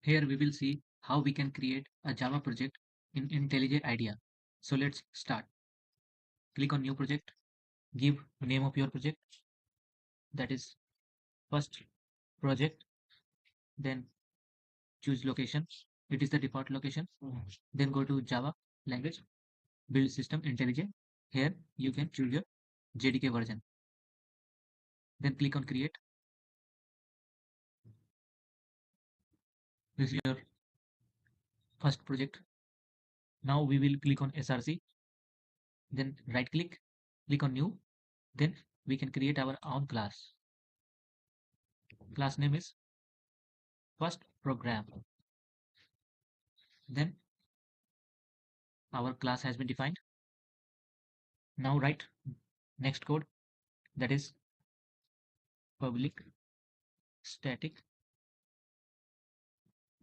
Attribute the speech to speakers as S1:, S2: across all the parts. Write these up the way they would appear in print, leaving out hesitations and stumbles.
S1: Here we will see how we can create a Java project in Intellij IDEA. So let's start. Click on new project, give name of your project, that is first project, then choose location, it is the default location, then go to Java language, build system IntelliJ. Here you can choose your JDK version, then click on create. This is your first project. Now we will click on SRC, then right click on new, then we can create our own class. Class name is first program. Then our class has been defined. Now write next code, that is public static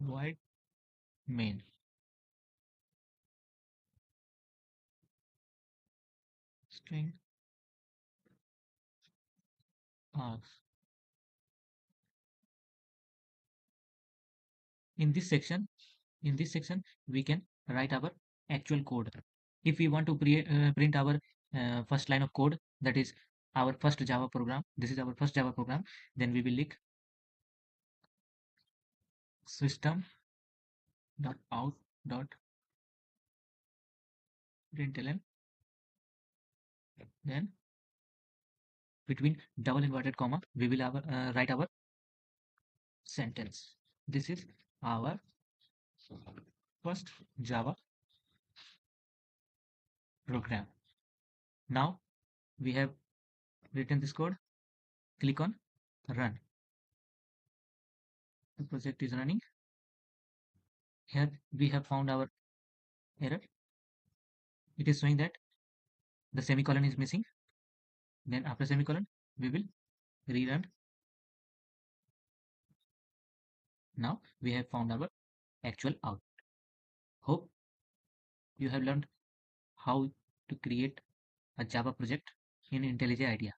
S1: void main. String args. In this section, we can write our actual code. If we want to print our first line of code, that is our first Java program, this is our first Java program, then we will click system.out.println, then between double inverted comma we will write our sentence. This is our first Java program. Now we have written this code. Click on run. The project is running. Here we have found our error. It is showing that the semicolon is missing. Then after semicolon we will rerun. Now we have found our actual out. Hope you have learned how to create a Java project in IntelliJ IDEA.